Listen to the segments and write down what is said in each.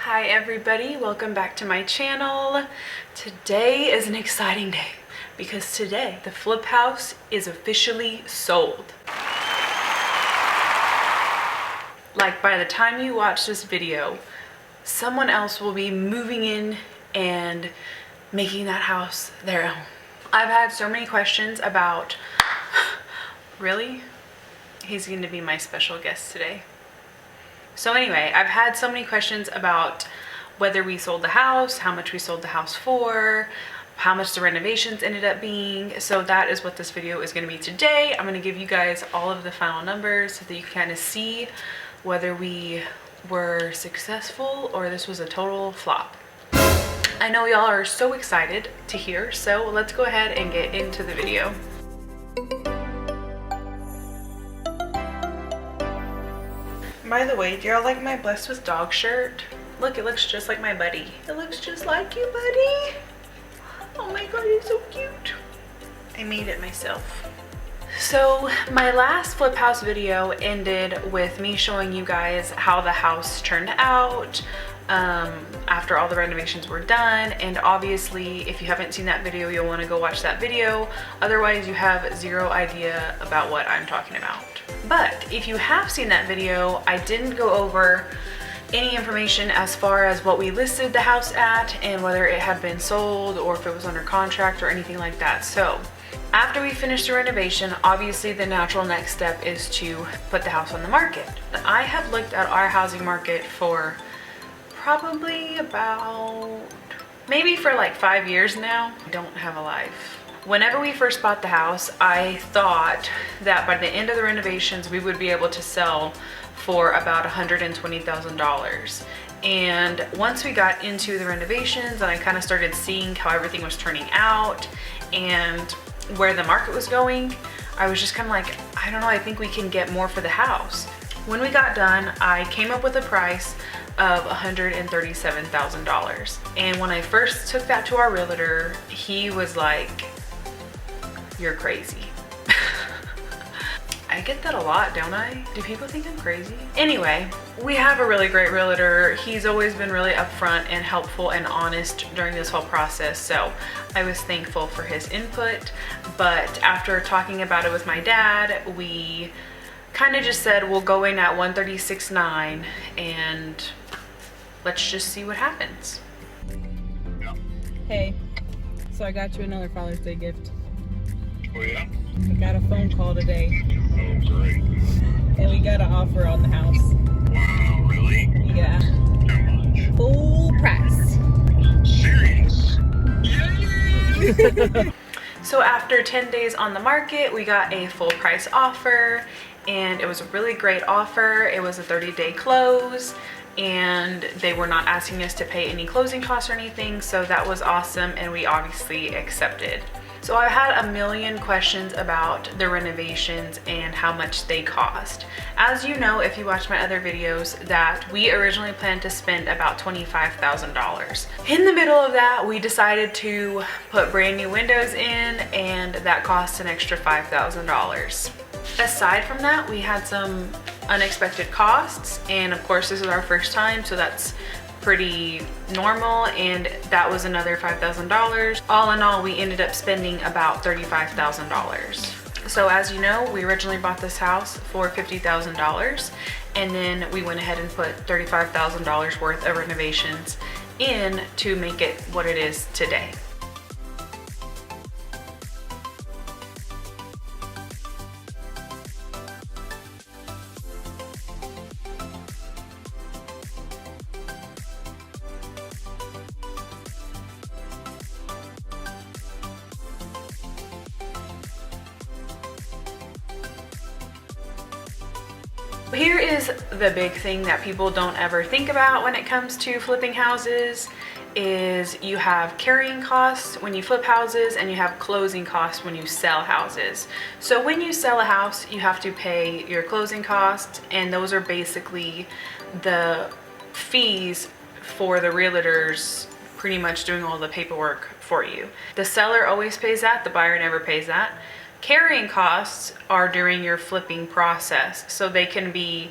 Hi everybody, welcome back to my channel. Today is an exciting day because today the flip house is officially sold. Like by the time you watch this video, someone else will be moving in and making that house their own. I've had so many questions about, really? He's going to be my special guest today. So anyway, I've had so many questions about whether we sold the house, how much we sold the house for, how much the renovations ended up being. So that is what this video is going to be today. I'm going to give you guys all of the final numbers so that you can kind of see whether we were successful or this was a total flop. I know y'all are so excited to hear, so let's go ahead and get into the video. By the way, do y'all like my Blessed with Dog shirt? Look, it looks just like my buddy. It looks just like you, buddy. Oh my god, it's so cute. I made it myself. So my last flip house video ended with me showing you guys how the house turned out after all the renovations were done. And obviously, if you haven't seen that video, you'll want to go watch that video. Otherwise, you have zero idea about what I'm talking about. But if you have seen that video, I didn't go over any information as far as what we listed the house at and whether it had been sold or if it was under contract or anything like that. So after we finished the renovation, obviously the natural next step is to put the house on the market. I have looked at our housing market for probably about, maybe for like 5 years now. I don't have a life. Whenever we first bought the house, I thought that by the end of the renovations, we would be able to sell for about $120,000. And once we got into the renovations and I kind of started seeing how everything was turning out and where the market was going, I was just kind of like, I don't know, I think we can get more for the house. When we got done, I came up with a price of $137,000. And when I first took that to our realtor, he was like, "You're crazy." I get that a lot, don't I? Do people think I'm crazy? Anyway, we have a really great realtor. He's always been really upfront and helpful and honest during this whole process, so I was thankful for his input. But after talking about it with my dad, we kind of just said we'll go in at $136,900 and let's just see what happens. Hey, so I got you another Father's Day gift. Oh yeah? I got a phone call today. Oh great. And we got an offer on the house. Wow, really? Yeah. How much? Full price. Serious? Yay! So after 10 days on the market, we got a full price offer and it was a really great offer. It was a 30-day close and they were not asking us to pay any closing costs or anything. So that was awesome and we obviously accepted. So I had a million questions about the renovations and how much they cost. As you know, if you watch my other videos, that we originally planned to spend about $25,000. In the middle of that, we decided to put brand new windows in and that cost an extra $5,000. Aside from that, we had some unexpected costs and of course this is our first time, so that's pretty normal, and that was another $5,000. All in all, we ended up spending about $35,000. So as you know, we originally bought this house for $50,000 and then we went ahead and put $35,000 worth of renovations in to make it what it is today. Here is the big thing that people don't ever think about when it comes to flipping houses is you have carrying costs when you flip houses and you have closing costs when you sell houses. So when you sell a house, you have to pay your closing costs, and those are basically the fees for the realtors pretty much doing all the paperwork for you. The seller always pays that, the buyer never pays that. Carrying costs are during your flipping process, so they can be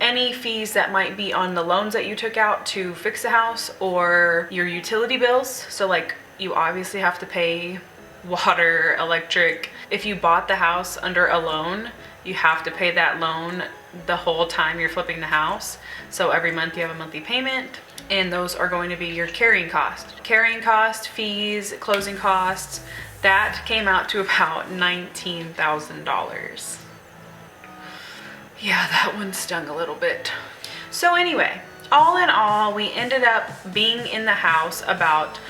any fees that might be on the loans that you took out to fix the house, or your utility bills. So like, you obviously have to pay water, electric. If you bought the house under a loan, you have to pay that loan the whole time you're flipping the house. So every month you have a monthly payment, and those are going to be your carrying cost, fees, closing costs. That came out to about $19,000. Yeah, that one stung a little bit. So anyway, all in all, we ended up being in the house about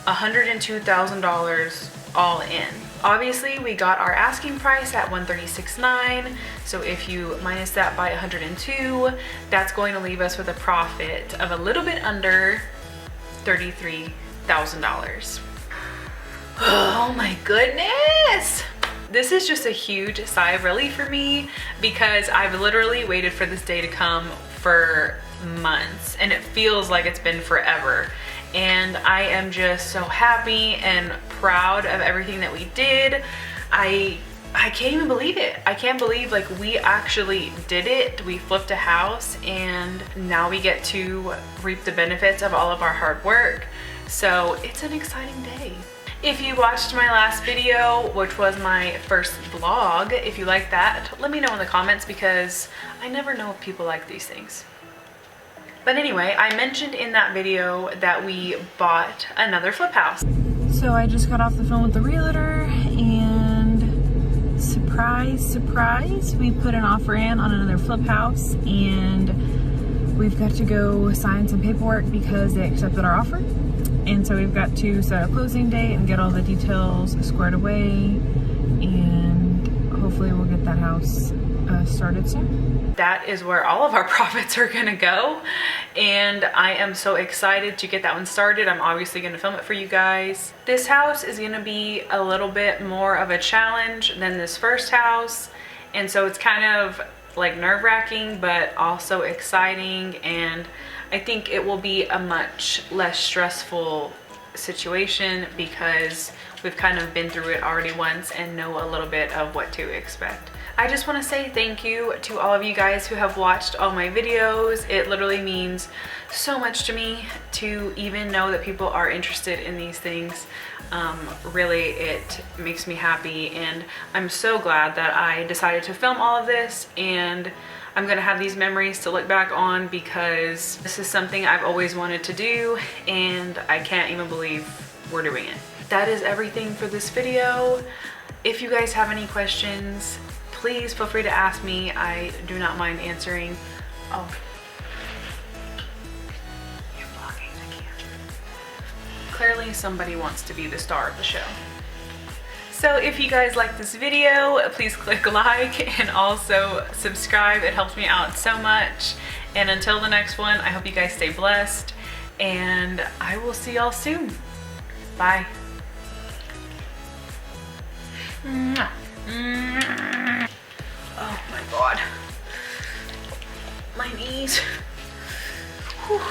$102,000 all in. Obviously, we got our asking price at $136,900. So if you minus that by 102, that's going to leave us with a profit of a little bit under $33,000. Oh my goodness! This is just a huge sigh of relief for me, because I've literally waited for this day to come for months, and it feels like it's been forever. And I am just so happy and proud of everything that we did. I can't even believe it. I can't believe, like, we actually did it. We flipped a house, and now we get to reap the benefits of all of our hard work. So it's an exciting day. If you watched my last video, which was my first vlog, if you like that, let me know in the comments, because I never know if people like these things. But anyway, I mentioned in that video that we bought another flip house. So I just got off the phone with the realtor, and surprise, surprise, we put an offer in on another flip house, and we've got to go sign some paperwork because they accepted our offer. And so we've got to set a closing date and get all the details squared away, and hopefully we'll get that house started soon. That is where all of our profits are gonna go, and I am so excited to get that one started. I'm obviously gonna film it for you guys. This house is gonna be a little bit more of a challenge than this first house, and so it's kind of like nerve-wracking but also exciting, and I think it will be a much less stressful situation because we've kind of been through it already once and know a little bit of what to expect. I just want to say thank you to all of you guys who have watched all my videos. It literally means so much to me to even know that people are interested in these things. Really, it makes me happy, and I'm so glad that I decided to film all of this, and I'm gonna have these memories to look back on, because this is something I've always wanted to do, and I can't even believe we're doing it. That is everything for this video. If you guys have any questions, please feel free to ask me. I do not mind answering. Oh, you're vlogging, I can't. Clearly somebody wants to be the star of the show. So if you guys like this video, please click like and also subscribe. It helps me out so much. And until the next one, I hope you guys stay blessed, and I will see y'all soon. Bye. Oh my God. My knees. Whew.